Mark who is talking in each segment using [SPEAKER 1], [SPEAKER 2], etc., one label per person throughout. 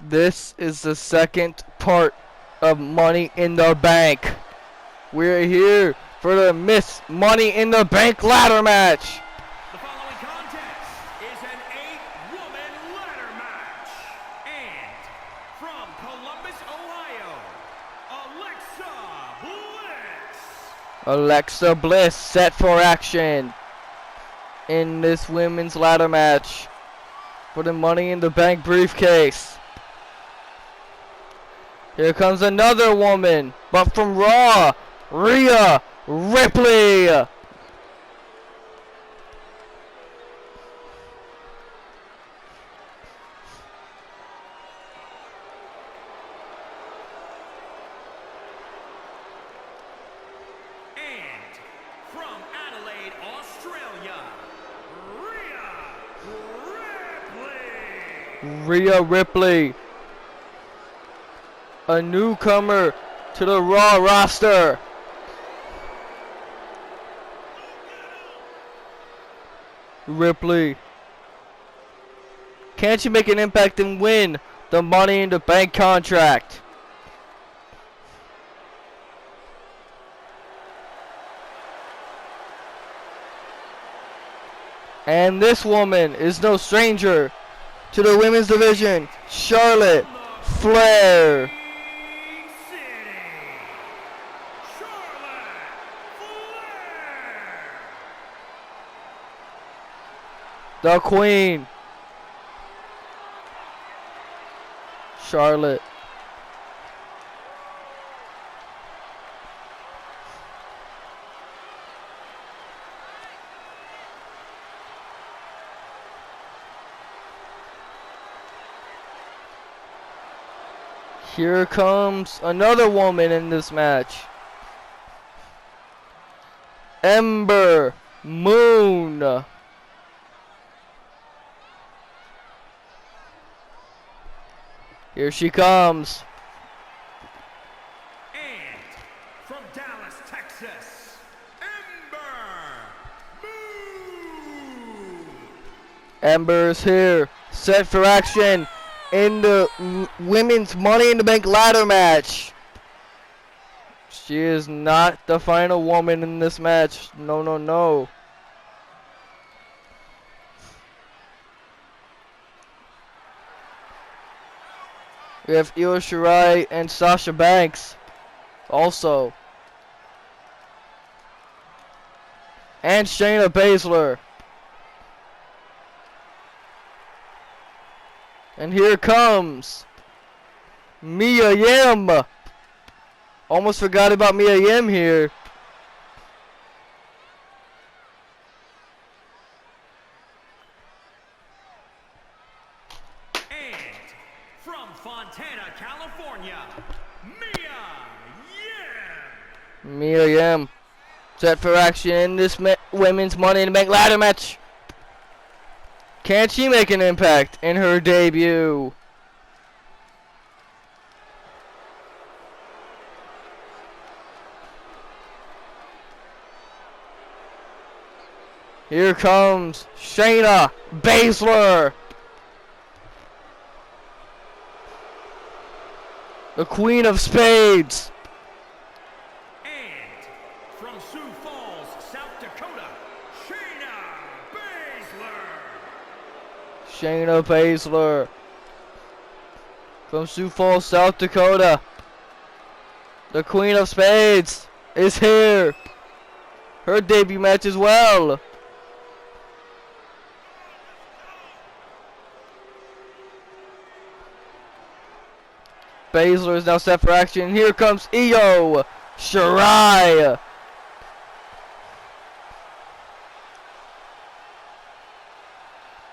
[SPEAKER 1] This is the second part of Money in the Bank. We're here for the Miss Money in the Bank ladder match.
[SPEAKER 2] The following contest is an 8-woman ladder match. And from Columbus, Ohio, Alexa Bliss.
[SPEAKER 1] Alexa Bliss set for action in this women's ladder match for the Money in the Bank briefcase. Here comes another woman, but from Raw, Rhea Ripley.
[SPEAKER 2] And from Adelaide, Australia, Rhea Ripley.
[SPEAKER 1] Rhea Ripley, a newcomer to the Raw roster. Ripley, can't you make an impact and win the Money in the Bank contract? And this woman is no stranger to the women's division, Charlotte Flair. The Queen, Charlotte. Here comes another woman in this match. Ember Moon. Here she comes.
[SPEAKER 2] And from Dallas, Texas, Ember Moon.
[SPEAKER 1] Ember is here, set for action in the women's Money in the Bank ladder match. She is not the final woman in this match. No, no, no. We have Io Shirai and Sasha Banks also. And Shayna Baszler. And here comes Mia Yim. Almost forgot about Mia Yim here.
[SPEAKER 2] From Fontana, California, Mia Yim.
[SPEAKER 1] Mia Yim set for action in this women's Money in the Bank ladder match. Can she make an impact in her debut? Here comes Shayna Baszler, the Queen of Spades.
[SPEAKER 2] And from Sioux Falls, South Dakota, Shayna Baszler.
[SPEAKER 1] Shayna Baszler from Sioux Falls, South Dakota. The Queen of Spades is here. Her debut match as well. Baszler is now set for action. Here comes Io Shirai.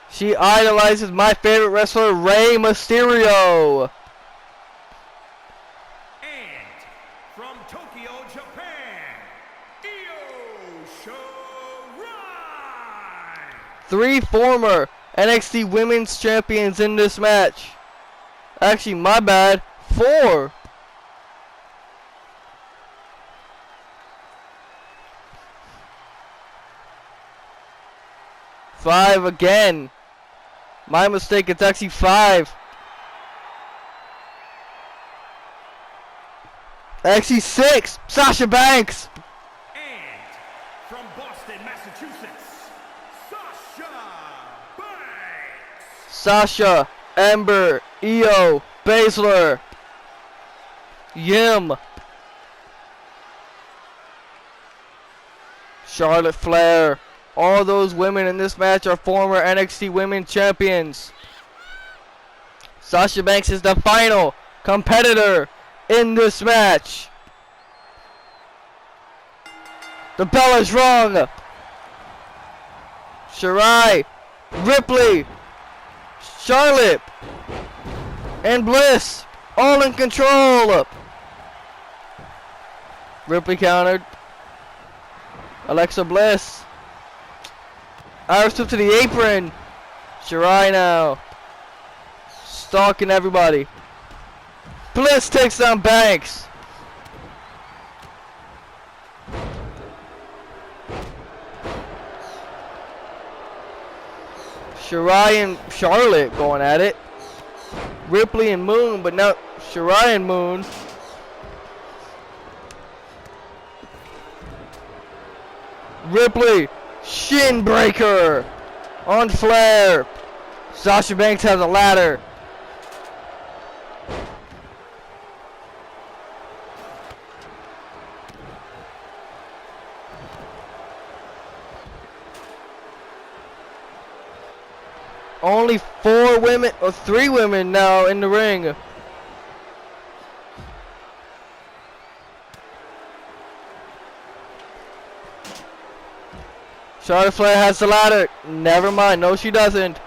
[SPEAKER 1] She idolizes my favorite wrestler, Rey Mysterio.
[SPEAKER 2] And from Tokyo, Japan, Io Shirai.
[SPEAKER 1] 3 former NXT Women's Champions in this match. Actually, my bad. 4. Five again. My mistake, it's actually 5. XC6, Sasha Banks.
[SPEAKER 2] And from Boston, Massachusetts, Sasha Banks.
[SPEAKER 1] Sasha, Ember, Io, Baszler, Yim, Charlotte Flair. All those women in this match are former NXT Women Champions. Sasha Banks is the final competitor in this match. The bell is rung. Shirai, Ripley, Charlotte, and Bliss all in control. Ripley countered. Alexa Bliss. Irish whip to the apron. Shirai now. Stalking everybody. Bliss takes down Banks. Shirai and Charlotte going at it. Ripley and Moon, but now Shirai and Moon. Ripley, shin breaker on Flair. Sasha Banks has a ladder. Only 4 women, or 3 women now in the ring. Charlotte Flair has the ladder. Never mind. No, she doesn't.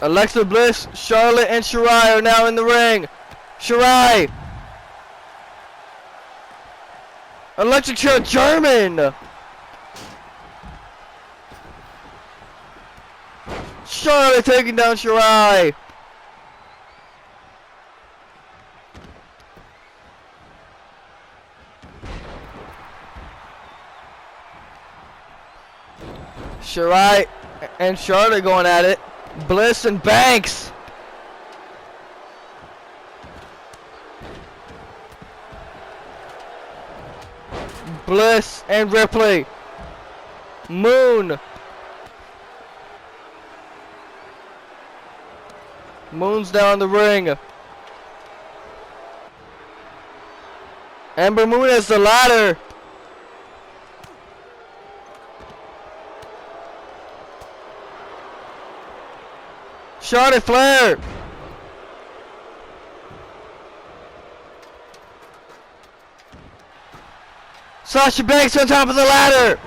[SPEAKER 1] Alexa Bliss, Charlotte, and Shirai are now in the ring. Shirai. Electric Chair German. Charlotte taking down Shirai. Shirai and Charlotte going at it. Bliss and Banks. Bliss and Ripley. Moon. Moon's down the ring. Ember Moon has the ladder. Charlotte Flair. Sasha Banks on top of the ladder.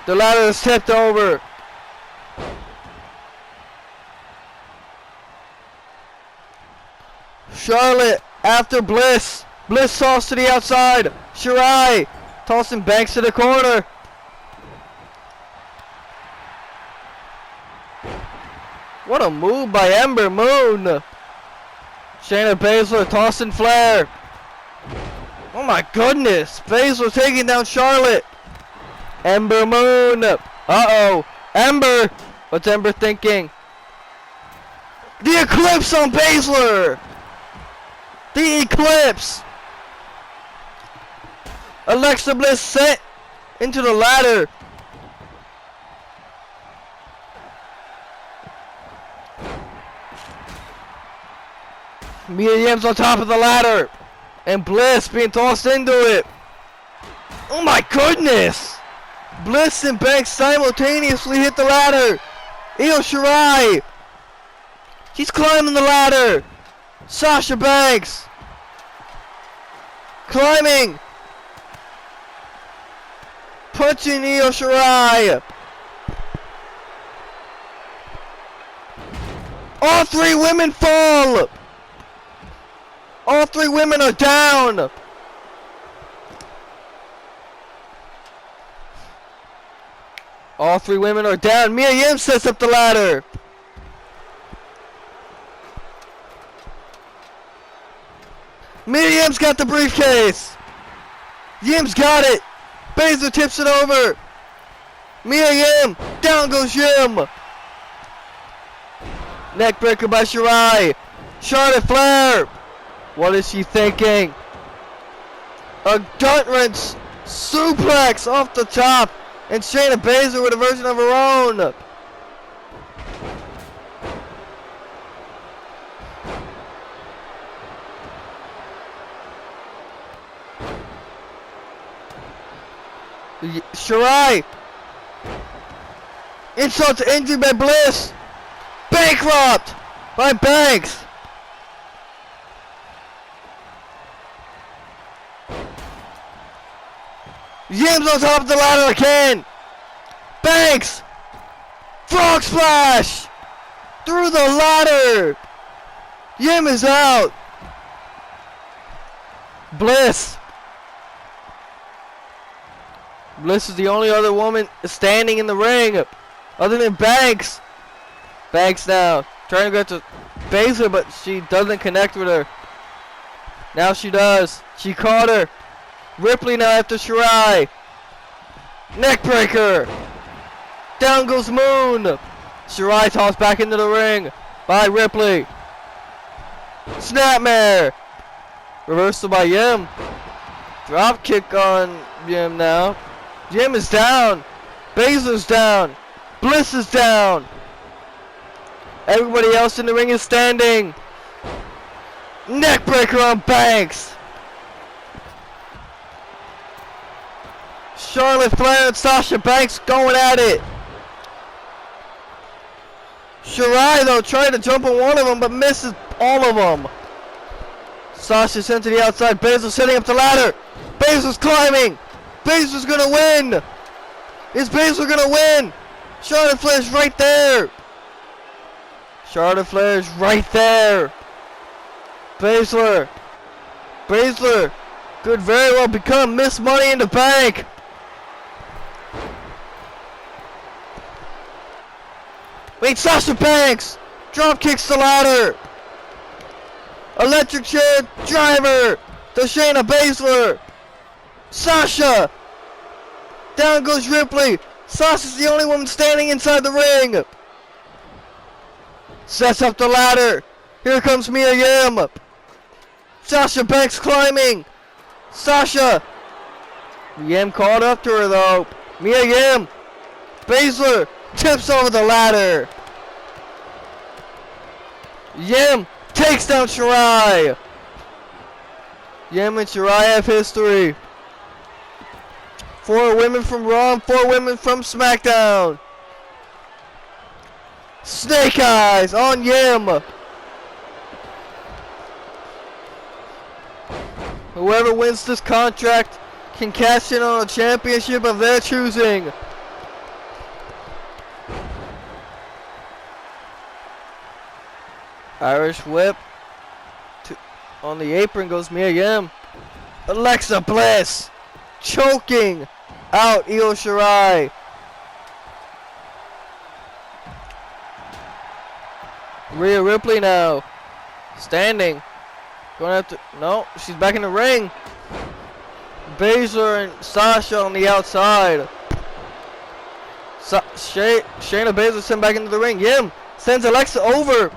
[SPEAKER 1] The ladder is tipped over. Charlotte after Bliss. Bliss tossed to the outside. Shirai tossing Banks to the corner. What a move by Ember Moon. Shayna Baszler tossing Flair. Oh my goodness. Baszler taking down Charlotte. Ember Moon. Uh-oh. Ember. What's Ember thinking? The Eclipse on Baszler. The Eclipse. Alexa Bliss set into the ladder. Mia Yim's on top of the ladder. And Bliss being tossed into it. Oh my goodness. Bliss and Banks simultaneously hit the ladder. Io Shirai. She's climbing the ladder. Sasha Banks. Climbing. Punching Io Shirai. All 3 women fall. All 3 women are down. All 3 women are down. Mia Yim sets up the ladder. Mia Yim's got the briefcase. Yim's got it. Baszler tips it over. Mia Yim. Down goes Yim. Neckbreaker by Shirai. Charlotte Flair. What is she thinking? A gut wrench suplex off the top. And Shayna Baszler with a version of her own. Shirai. Insult to injury by Bliss. Bankrupt by Banks. Yim's on top of the ladder again. Banks. Frog splash. Through the ladder. Yim is out. Bliss. Bliss is the only other woman standing in the ring other than Banks. Banks now trying to get to Baszler, but she doesn't connect with her. Now she does. She caught her. Ripley now after Shirai. Neckbreaker. Down goes Moon. Shirai tossed back into the ring by Ripley. Snapmare. Reversal by Yim. Drop kick on Yim now. Yim is down. Baszler's down. Bliss is down. Everybody else in the ring is standing. Neckbreaker on Banks. Charlotte Flair and Sasha Banks going at it. Shirai though trying to jump on one of them but misses all of them. Sasha sent to the outside. Baszler setting up the ladder. Baszler's climbing. Baszler's gonna win. Is Baszler gonna win? Charlotte Flair's right there. Charlotte Flair's right there. Baszler could very well become Miss Money in the Bank. Wait, Sasha Banks drop kicks the ladder. Electric chair driver to Shayna Baszler. Sasha. Down goes Ripley. Sasha's the only woman standing inside the ring. Sets up the ladder. Here comes Mia Yim. Sasha Banks climbing. Sasha. Yim caught up to her though. Mia Yim. Baszler tips over the ladder. Yim takes down Shirai. Yim and Shirai have history. 4 women from Raw, 4 women from SmackDown. Snake Eyes on Yim. Whoever wins this contract can cash in on a championship of their choosing. Irish whip. On the apron goes Mia Yim. Alexa Bliss choking out Io Shirai. Rhea Ripley now standing. Going after. No, she's back in the ring. Baszler and Sasha on the outside. Shayna Baszler sent back into the ring. Yim sends Alexa over.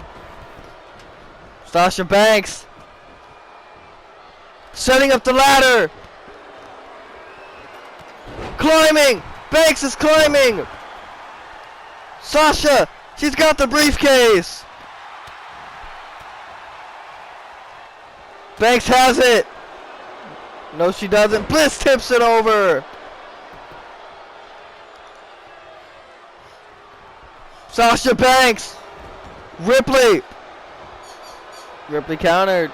[SPEAKER 1] Sasha Banks setting up the ladder. Climbing. Banks is climbing. Sasha, she's got the briefcase. Banks has it. No, she doesn't. Bliss tips it over. Sasha Banks. Ripley. Ripley countered.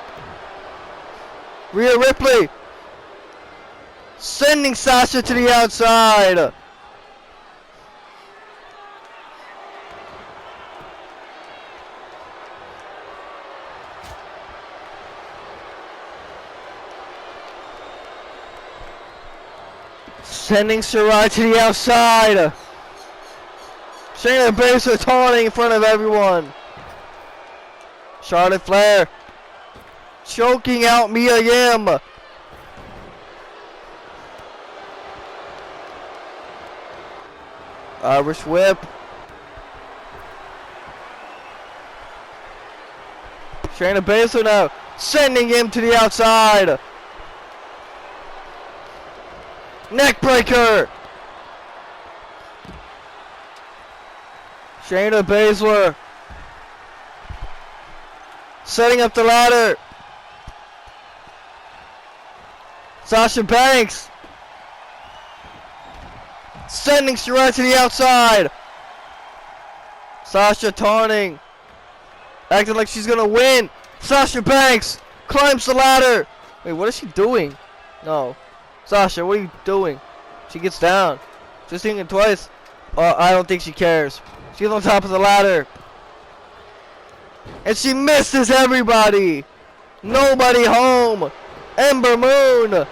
[SPEAKER 1] Rhea Ripley. Sending Sasha to the outside. Sending Shirai to the outside. Shayna Baszler taunting in front of everyone. Charlotte Flair choking out Mia Yim. Irish whip. Shayna Baszler now, sending him to the outside. Neckbreaker. Shayna Baszler setting up the ladder. Sasha Banks sending Shirai to the outside. Sasha taunting, acting like she's gonna win. Sasha Banks climbs the ladder. Wait, what is she doing? No. Sasha, what are you doing? She gets down. Just thinking twice. I don't think she cares. She's on top of the ladder. And she misses everybody. Nobody home. Ember Moon.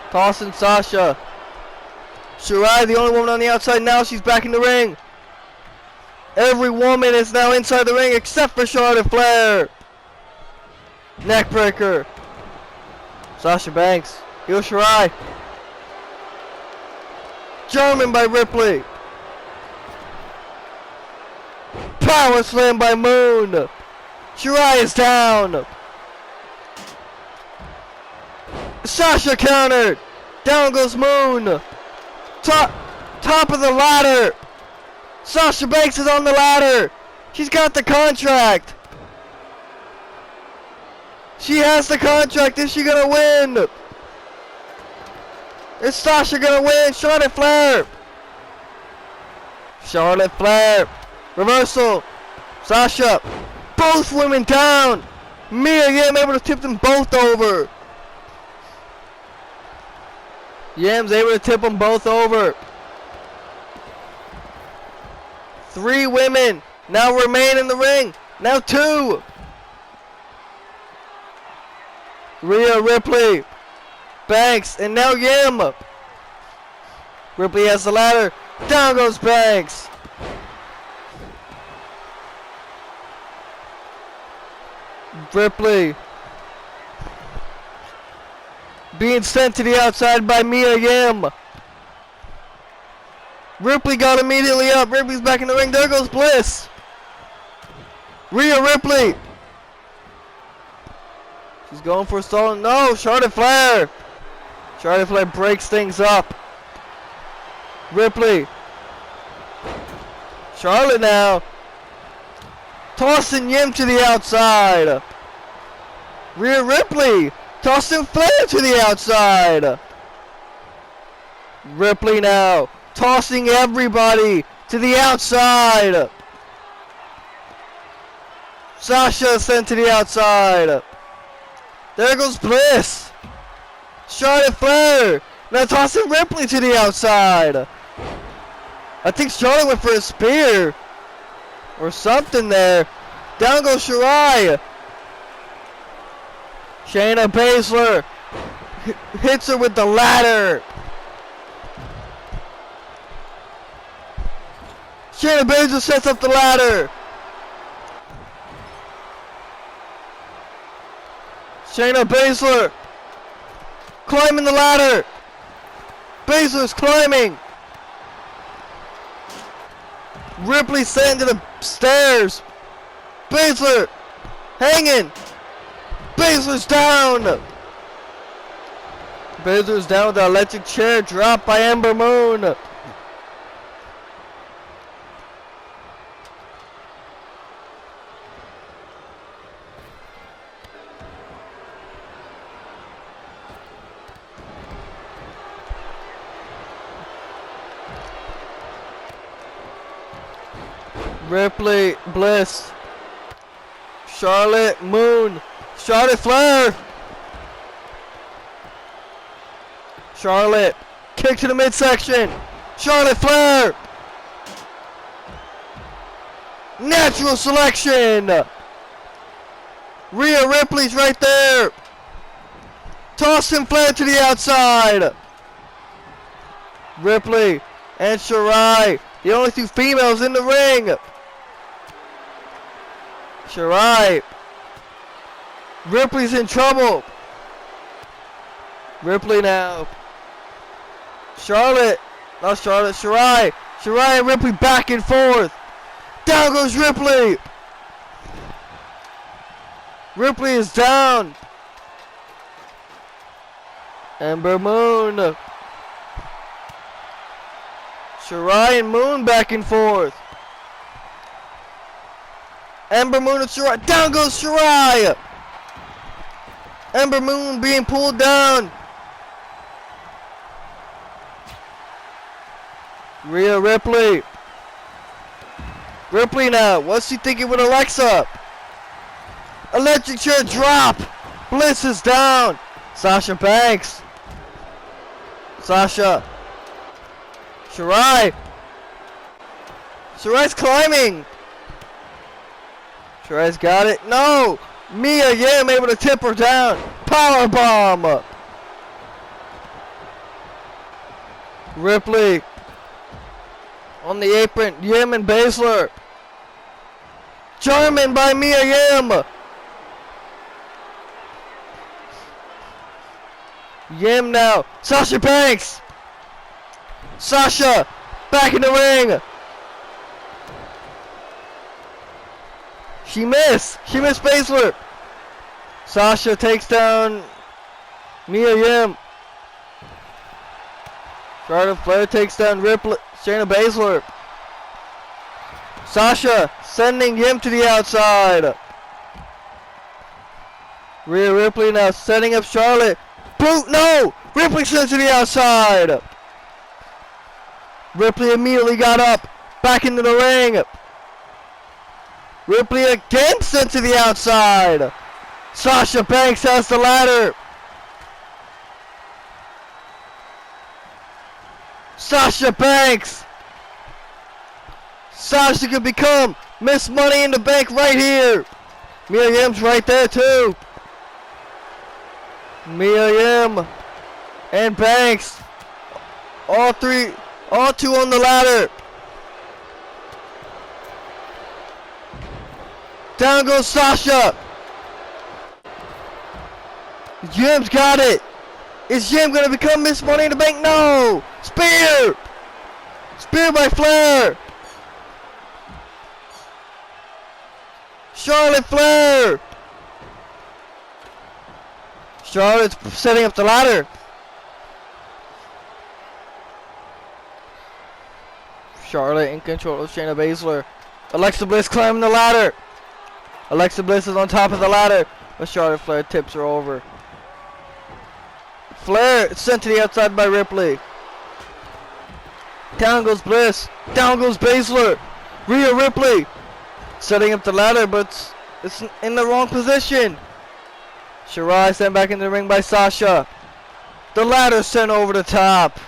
[SPEAKER 1] Tossing Sasha. Shirai, the only woman on the outside now. She's back in the ring. Every woman is now inside the ring except for Charlotte Flair. Neckbreaker. Sasha Banks. Io Shirai. German by Ripley. Power slam by Moon. Shirai is down. Sasha countered. Down goes Moon. Top of the ladder. Sasha Banks is on the ladder. She's got the contract. She has the contract. Is she gonna win? Is Sasha gonna win? Charlotte Flair. Charlotte Flair. Reversal. Sasha. Both women down. Mia Yim able to tip them both over. Yim's able to tip them both over. 3 women now remain in the ring. Now 2. Rhea Ripley. Banks. And now Yim. Ripley has the ladder. Down goes Banks. Ripley being sent to the outside by Mia Yim. Ripley got immediately up. Ripley's back in the ring. There goes Bliss. Rhea Ripley. She's going for a stall. No, Charlotte Flair. Charlotte Flair breaks things up. Ripley. Charlotte now. Tossing Yim to the outside. Rhea Ripley. Tossing Flair to the outside. Ripley now. Tossing everybody to the outside. Sasha sent to the outside. There goes Bliss. Charlotte Flair. Now tossing Ripley to the outside. I think Charlotte went for a spear or something there. Down goes Shirai. Shayna Baszler hits her with the ladder. Shayna Baszler sets up the ladder. Shayna Baszler climbing the ladder. Baszler's climbing. Ripley sent to the stairs. Baszler hanging. Baszler's down. Baszler's down with the electric chair dropped by Ember Moon. Ripley, Bliss, Charlotte, Moon, Charlotte Flair. Charlotte, kick to the midsection. Charlotte Flair. Natural selection. Rhea Ripley's right there. Tossing Flair to the outside. Ripley and Shirai, the only 2 females in the ring. Shirai. Ripley's in trouble. Ripley now. Charlotte. Not Charlotte. Shirai. Shirai and Ripley back and forth. Down goes Ripley. Ripley is down. Ember Moon. Shirai and Moon back and forth. Ember Moon and Shirai. Down goes Shirai. Ember Moon being pulled down. Rhea Ripley. Ripley now. What's she thinking with Alexa? Electric chair drop. Bliss is down. Sasha Banks. Sasha. Shirai. Shirai's climbing. Shirai's got it. No. Mia Yim able to tip her down. Power bomb. Ripley. On the apron. Yim and Baszler. German by Mia Yim. Yim now. Sasha Banks. Sasha. Back in the ring. She missed. She missed Baszler. Sasha takes down Mia Yim. Charlotte Flair takes down Ripley. Shayna Baszler. Sasha sending Yim to the outside. Rhea Ripley now setting up Charlotte. Boot, no! Ripley sent to the outside. Ripley immediately got up. Back into the ring. Ripley again sent to the outside. Sasha Banks has the ladder. Sasha Banks. Sasha could become Miss Money in the Bank right here. Mia Yim's right there too. Mia Yim and Banks. All two on the ladder. Down goes Sasha. Yim's got it. Is Yim going to become Miss Money in the Bank? No. Spear. Spear by Flair. Charlotte Flair. Charlotte's setting up the ladder. Charlotte in control of Shayna Baszler. Alexa Bliss climbing the ladder. Alexa Bliss is on top of the ladder, but Charlotte Flair tips her over. Flair sent to the outside by Ripley. Down goes Bliss. Down goes Baszler. Rhea Ripley setting up the ladder, but it's in the wrong position. Shirai sent back in the ring by Sasha. The ladder sent over the top.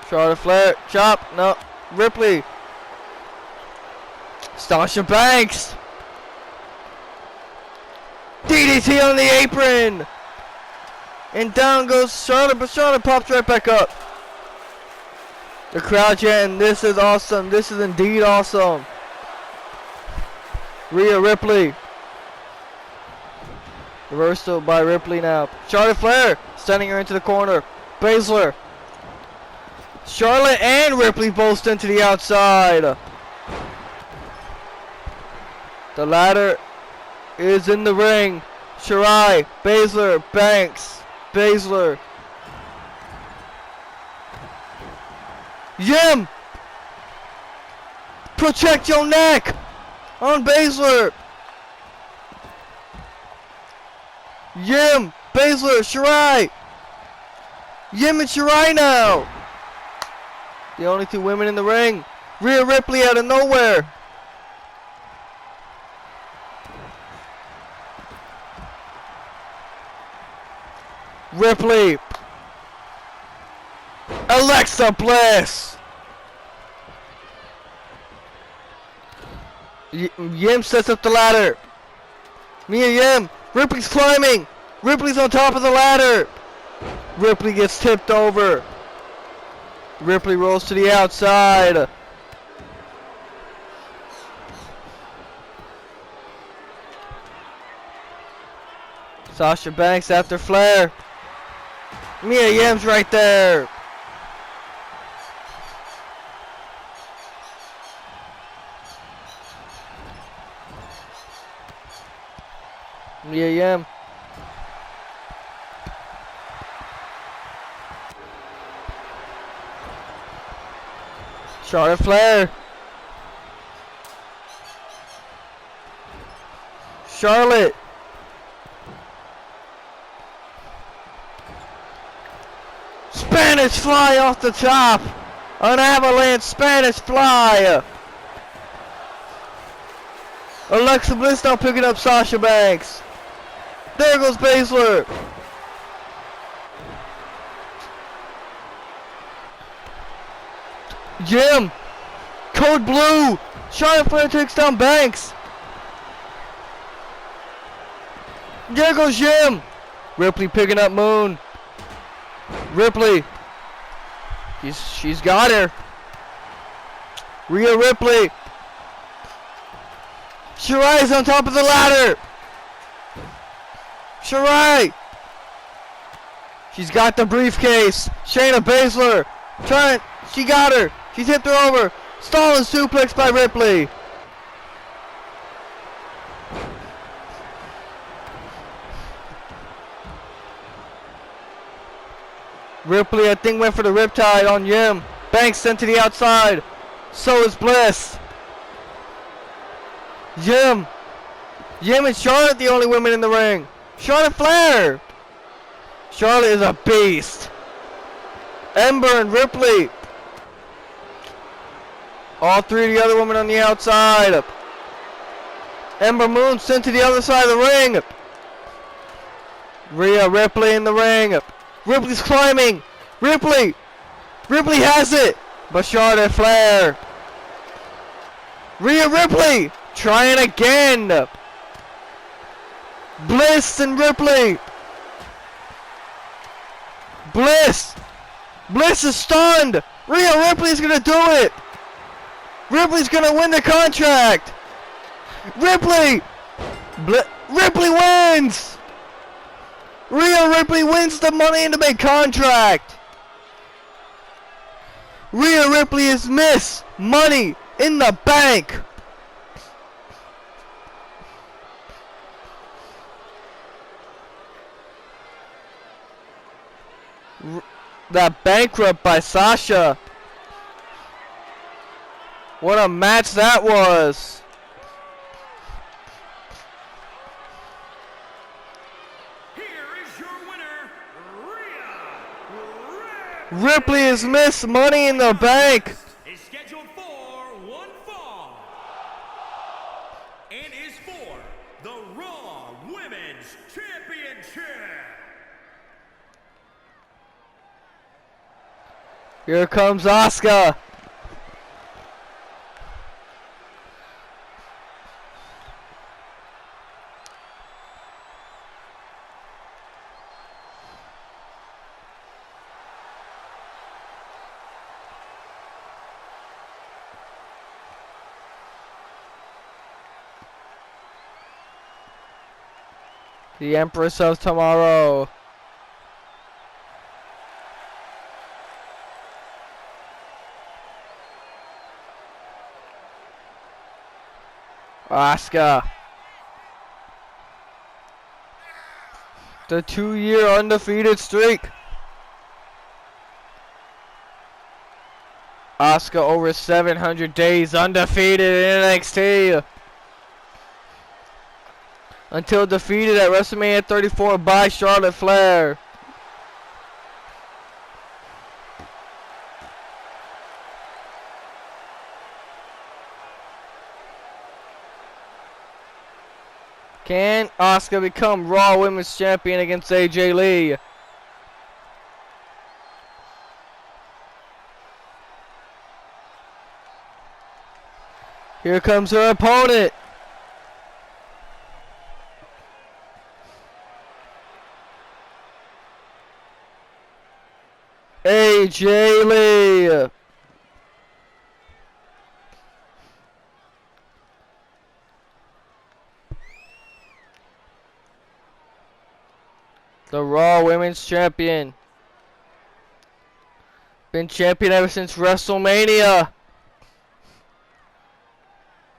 [SPEAKER 1] Charlotte Flair, chop, no, Ripley. Sasha Banks. DDT on the apron. And down goes Charlotte, but Charlotte pops right back up. The crowd chanting, "This is awesome. This is indeed awesome." Rhea Ripley. Reversal by Ripley now. Charlotte Flair sending her into the corner. Baszler. Charlotte and Ripley both sent to the outside. The ladder is in the ring. Shirai, Baszler, Banks, Baszler. Yim! Protect your neck! On Baszler! Yim! Baszler! Shirai! Yim and Shirai now! The only two women in the ring. Rhea Ripley out of nowhere. Ripley. Alexa Bliss. Yim sets up the ladder. Mia Yim. Ripley's climbing. Ripley's on top of the ladder. Ripley gets tipped over. Ripley rolls to the outside. Sasha Banks after Flair. Mia Yim's right there. Yeah. Charlotte Flair. Charlotte. Spanish fly off the top. An avalanche Spanish fly. Alexa Bliss now picking up Sasha Banks. There goes Baszler. Jim. Code Blue. Charlotte Flair takes down Banks. There goes Jim. Ripley picking up Moon. Ripley. She's got her. Rhea Ripley. Shirai's on top of the ladder. Shirai. She's got the briefcase. Shayna Baszler. She got her. She's hit her over. Stalin suplex by Ripley. Ripley, I think, went for the riptide on Yim. Banks sent to the outside. So is Bliss. Yim and Charlotte, the only women in the ring. Charlotte Flair. Charlotte is a beast. Ember and Ripley. All three of the other women on the outside. Ember Moon sent to the other side of the ring. Rhea Ripley in the ring. Ripley's climbing. Ripley has it. But Charlotte Flair. Rhea Ripley trying again. Bliss and Ripley. Bliss is stunned. Rhea Ripley's gonna do it. Ripley's gonna win the contract. Ripley wins. Rhea Ripley wins the Money in the Bank contract. Rhea Ripley is Miss Money in the Bank. That bankrupt by Sasha. What a match that was. Ripley is Miss Money in the Bank.
[SPEAKER 2] Is scheduled for one fall and is for the Raw Women's Championship.
[SPEAKER 1] Here comes Asuka. The Empress of Tomorrow. Asuka. The 2-year undefeated streak. Asuka over 700 days undefeated in NXT. Until defeated at WrestleMania 34 by Charlotte Flair. Can Asuka become Raw Women's Champion against AJ Lee? Here comes her opponent. AJ Lee. The Raw Women's Champion. Been champion ever since WrestleMania.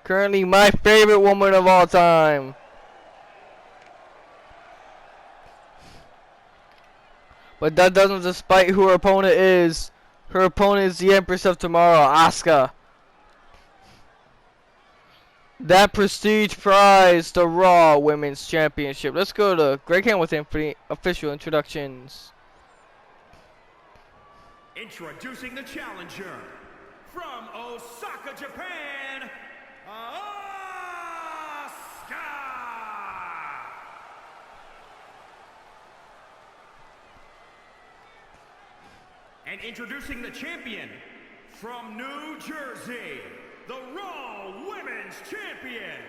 [SPEAKER 1] Currently my favorite woman of all time. But that doesn't despite who her opponent is. Her opponent is the Empress of Tomorrow, Asuka. That prestige prize, the Raw Women's Championship. Let's go to Greg Hand with official introductions.
[SPEAKER 2] Introducing the challenger from Osaka, Japan, Asuka. And introducing the champion from New Jersey, the Raw Women's Champion,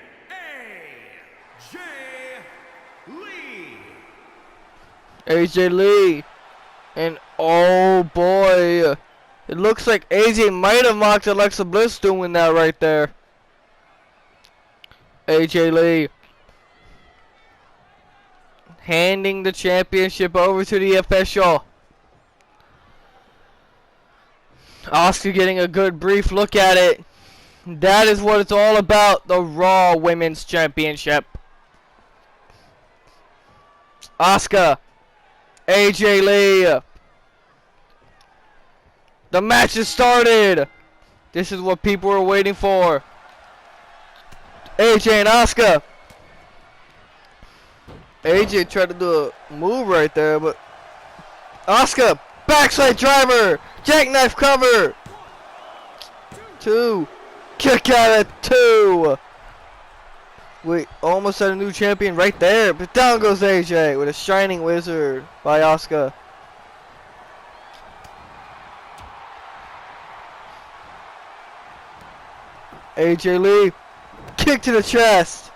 [SPEAKER 2] AJ Lee.
[SPEAKER 1] AJ Lee. And oh boy, it looks like AJ might have mocked Alexa Bliss doing that right there. AJ Lee handing the championship over to the official. Asuka getting a good brief look at it. That is what it's all about, the Raw Women's Championship. Asuka, AJ Lee. The match has started. This is what people were waiting for. AJ and Asuka. AJ tried to do a move right there, but Asuka, backside driver, jackknife cover. 2. Kick out at 2. We almost had a new champion right there, but down goes AJ with a shining wizard by Asuka. AJ Lee, kick to the chest.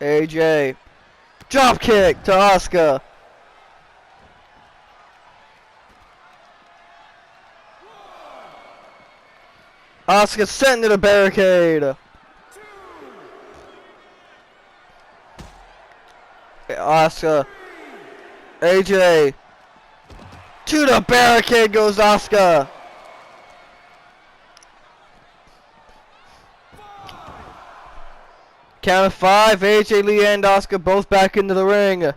[SPEAKER 1] AJ, drop kick to Asuka. Asuka sent to the barricade. Asuka, AJ. To the barricade goes Asuka. Count of 5. AJ Lee and Asuka both back into the ring.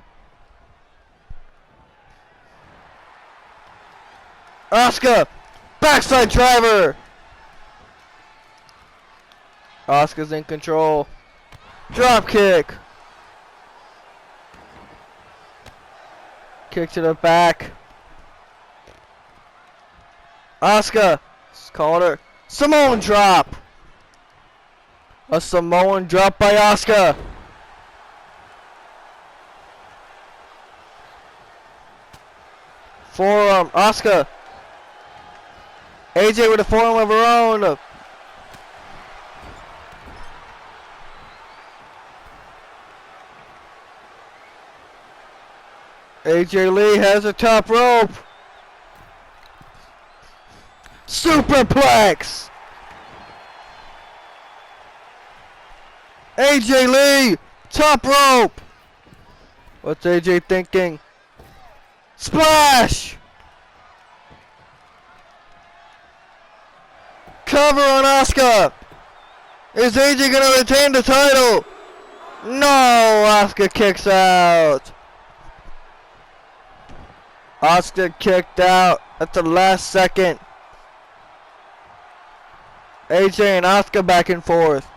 [SPEAKER 1] Asuka, backside driver. Asuka's in control. Drop kick. Kick to the back. Asuka, called her. Samoan drop. A Samoan drop by Asuka. Forearm, Asuka. AJ with a forearm of her own. AJ Lee has a top rope. Superplex. AJ Lee, top rope. What's AJ thinking? Splash. Cover on Asuka. Is AJ gonna retain the title? No, Asuka kicks out. Asuka kicked out at the last second. AJ and Asuka back and forth.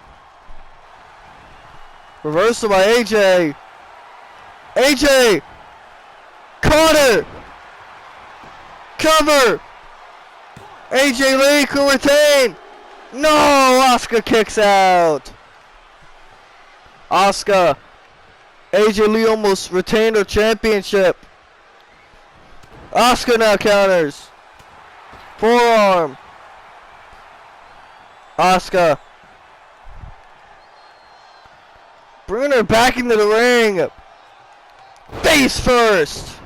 [SPEAKER 1] Reversal by AJ. AJ! Caught her! Cover! AJ Lee could retain! No! Asuka kicks out. Asuka. AJ Lee almost retained her championship. Asuka now counters. Forearm. Asuka. Bringing her back into the ring. Face first.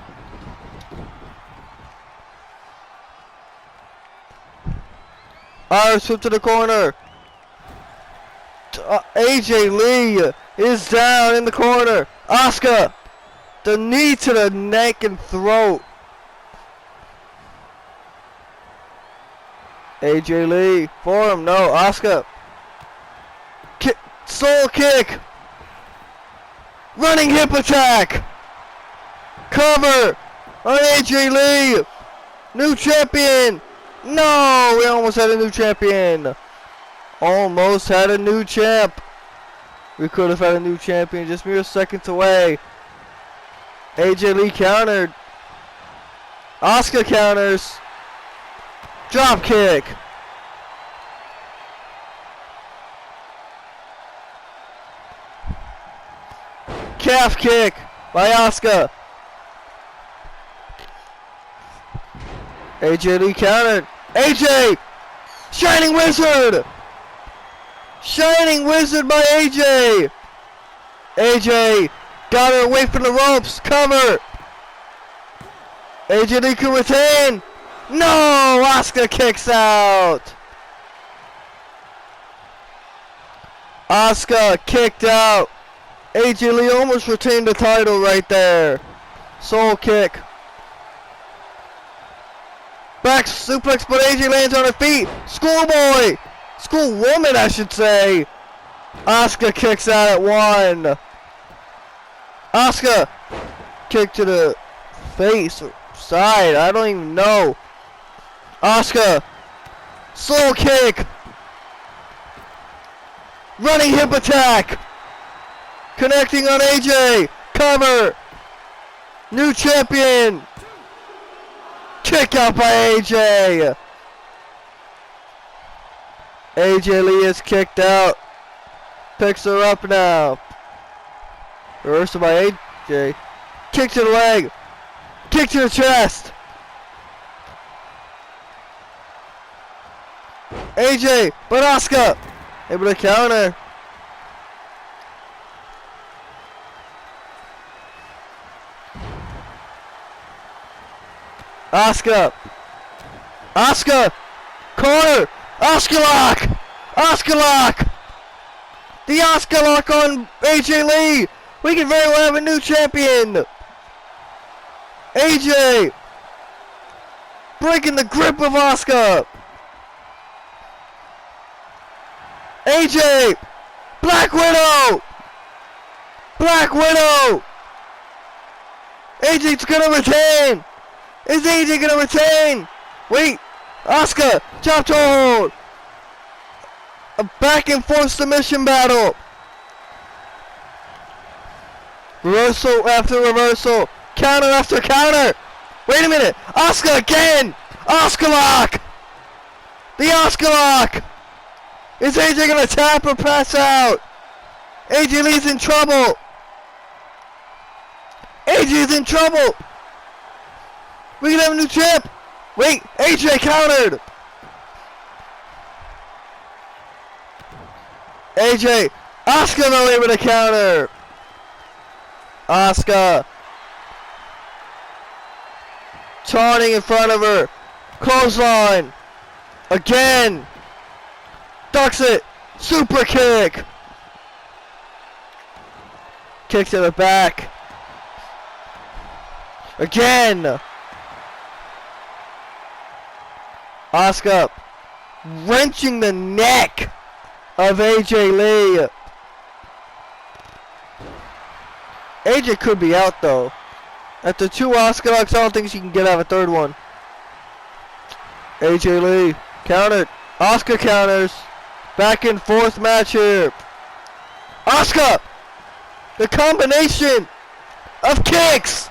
[SPEAKER 1] Irish whip to the corner. AJ Lee is down in the corner. Asuka. The knee to the neck and throat. AJ Lee. Forearm. No. Asuka. Soul kick. Running hip attack. Cover on AJ Lee. New champion. No, we almost had a new champion. Almost had a new champ. We could have had a new champion just mere seconds away. AJ Lee countered. Asuka counters. Drop kick. Calf kick by Asuka. AJ Lee countered. AJ! Shining Wizard! Shining Wizard by AJ! AJ got her away from the ropes. Cover! AJ Lee can retain. No! Asuka kicks out. Asuka kicked out. AJ Lee almost retained the title right there. Soul kick. Back suplex, but AJ lands on her feet. Schoolboy! Schoolwoman, I should say. Asuka kicks out at 1. Asuka kick to the face or side. I don't even know. Asuka. Soul kick. Running hip attack. Connecting on AJ. Cover. New champion. Kick out by AJ. AJ Lee is kicked out. Picks her up now. Reversal by AJ. Kick to the leg. Kick to the chest. AJ, but Asuka able to counter. Asuka. Asuka. Corner. Asuka lock. Asuka lock. The Asuka lock on AJ Lee. We can very well have a new champion. AJ breaking the grip of Asuka. AJ. Black Widow. Black Widow. AJ's gonna retain. Is AJ gonna retain? Wait, Asuka, chop to hold. A back and forth submission battle. Reversal after reversal. Counter after counter. Wait a minute. Asuka again. Asuka lock. The Asuka lock. Is AJ gonna tap or pass out? AJ Lee's in trouble. AJ's in trouble. We can have a new champ. Wait, AJ countered. AJ, Asuka not able to counter. Asuka taunting in front of her. Clothesline. Again. Ducks it. Super kick. Kick to the back. Again. Asuka wrenching the neck of AJ Lee. AJ could be out though. After 2 Asuka locks, I don't think she can get out of a 3rd one. AJ Lee countered. Asuka counters. Back and forth match here. Asuka! The combination of kicks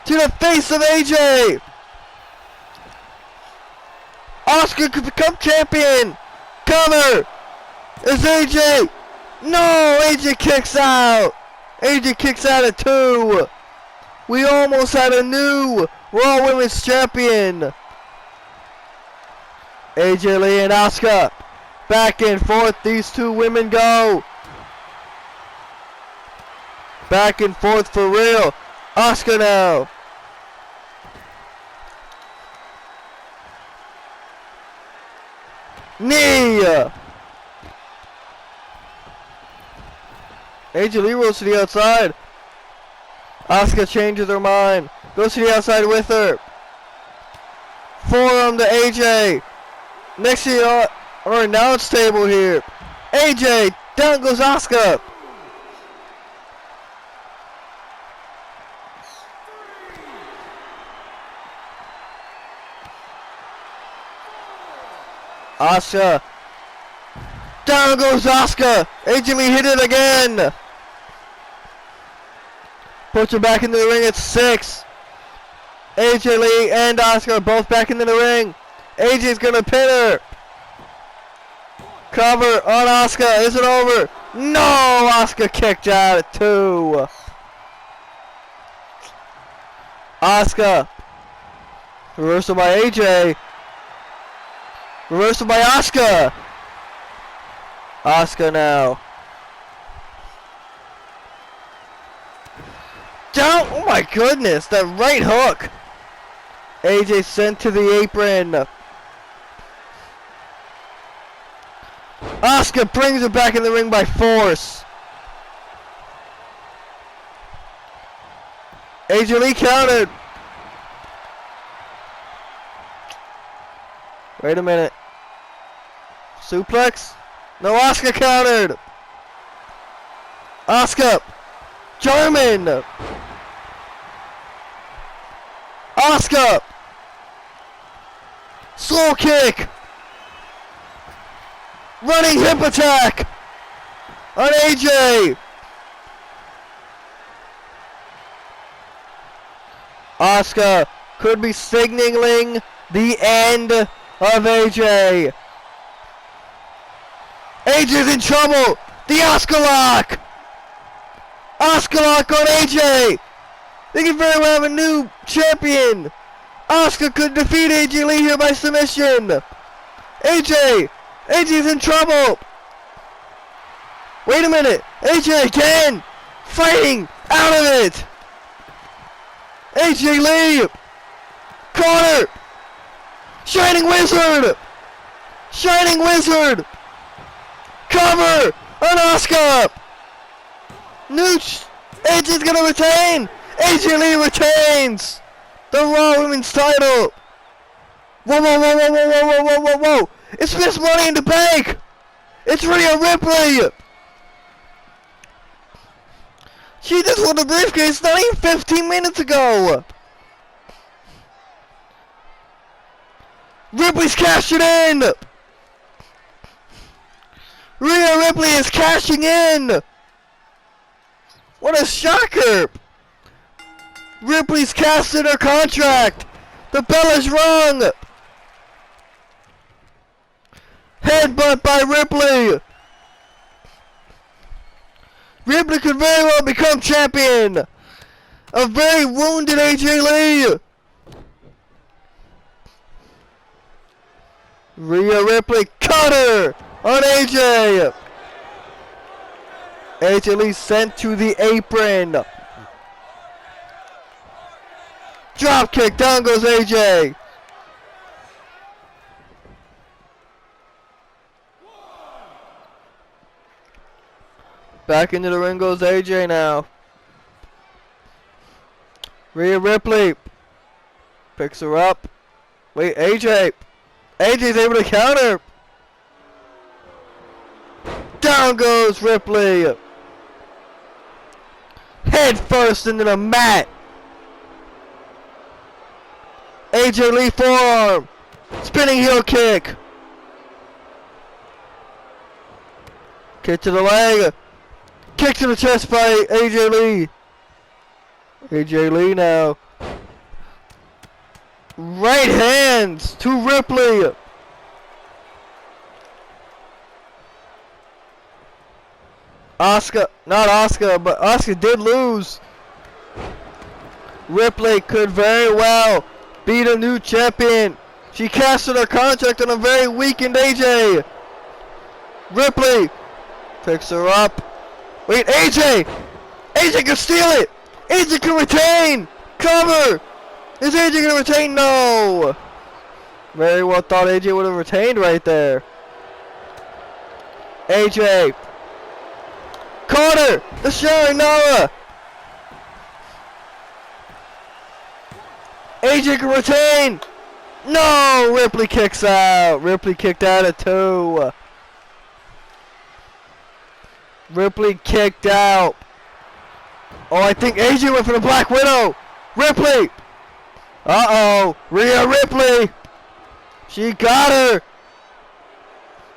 [SPEAKER 1] to the face of AJ. Asuka could become champion. Cover. Is AJ? No, AJ kicks out. AJ kicks out at 2. We almost had a new Raw Women's Champion. AJ Lee and Asuka. Back and forth these 2 women go. Back and forth for real. Asuka now. Knee. AJ Lee rolls to the outside. Asuka changes her mind. Goes to the outside with her. Forearm to AJ. Next to our announce table here. AJ. Down goes Asuka. Asuka. Down goes Asuka. AJ Lee hit it again. Puts her back into the ring at 6. AJ Lee and Asuka are both back into the ring. AJ's gonna pin her. Cover on Asuka. Is it over? No! Asuka kicked out at 2. Asuka. Reversal by AJ. Reversal by Asuka. Asuka now. Down. Oh my goodness. That right hook. AJ sent to the apron. Asuka brings it back in the ring by force. AJ Lee countered. Wait a minute. Suplex? No, Asuka countered. Asuka. German. Asuka. Slow kick. Running hip attack on AJ. Asuka could be signaling the end of AJ. AJ's in trouble. The Asuka lock. Asuka lock on AJ. They can very well have a new champion. Asuka could defeat AJ Lee here by submission. AJ's in trouble. Wait a minute. AJ again. Fighting out of it. AJ Lee. Corner. Shining Wizard. Shining Wizard. Cover on Asuka. AJ's gonna retain. AJ Lee retains the Raw Women's title. Whoa, whoa, whoa, whoa, whoa, whoa, whoa, whoa, whoa. It's Miss Money in the Bank. It's Rhea Ripley. She just won the briefcase not even 15 minutes ago. Ripley's cashing in. Rhea Ripley is cashing in. What a shocker. Ripley's cashed her contract. The bell is rung. Headbutt by Ripley. Ripley could very well become champion. A very wounded AJ Lee. Rhea Ripley cutter on AJ. AJ Lee sent to the apron. Drop kick, down goes AJ. Back into the ring goes AJ now. Rhea Ripley picks her up. Wait, AJ's able to counter. Down goes Ripley. Head first into the mat. AJ Lee forearm. Spinning heel kick. Kick to the leg. Kick to the chest by AJ Lee. AJ Lee now. Right hands to Ripley. Asuka, not Asuka, but Asuka did lose. Ripley could very well be the new champion. She cashed her contract on a very weakened AJ. Ripley picks her up. Wait, AJ! AJ can steal it! AJ can retain! Cover! Is AJ gonna retain? No! Very well thought AJ would have retained right there. AJ. Caught her! The Sharon Nara! AJ can retain! No! Ripley kicks out. Ripley kicked out at 2. Ripley kicked out. Oh, I think AJ went for the Black Widow. Ripley! Uh-oh. Rhea Ripley! She got her!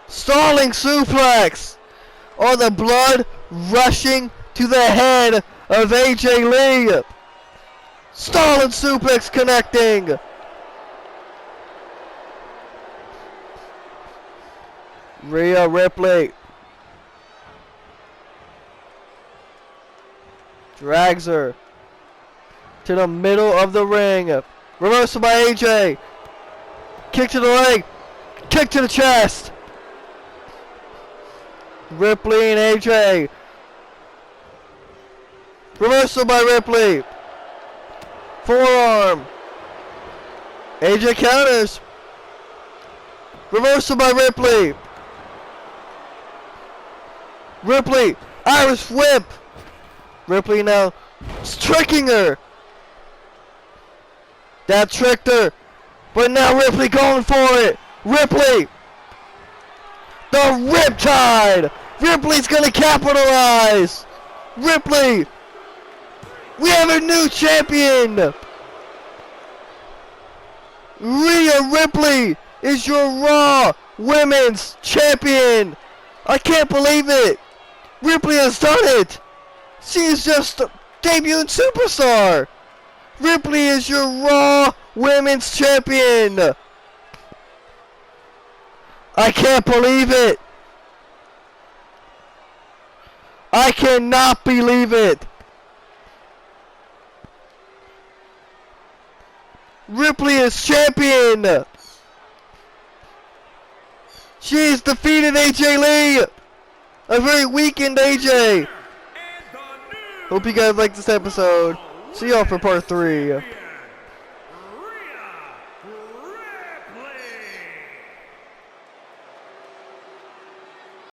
[SPEAKER 1] Stalling suplex. All the blood rushing to the head of AJ Lee. Stalling suplex connecting. Rhea Ripley drags her to the middle of the ring. Reversal by AJ. Kick to the leg. Kick to the chest. Ripley and AJ. Reversal by Ripley. Forearm. AJ counters. Reversal by Ripley. Ripley. Irish whip. Ripley now tricking her. That tricked her. But now Ripley going for it. Ripley. The Riptide. Ripley's going to capitalize. Ripley. We have a new champion. Rhea Ripley is your Raw Women's Champion. I can't believe it. Ripley has done it. She is just a debuting superstar. Ripley is your Raw Women's Champion. I can't believe it. I cannot believe it. Ripley is champion. She's defeated AJ Lee. A very weakened AJ. Hope you guys liked this episode. See y'all for part 3.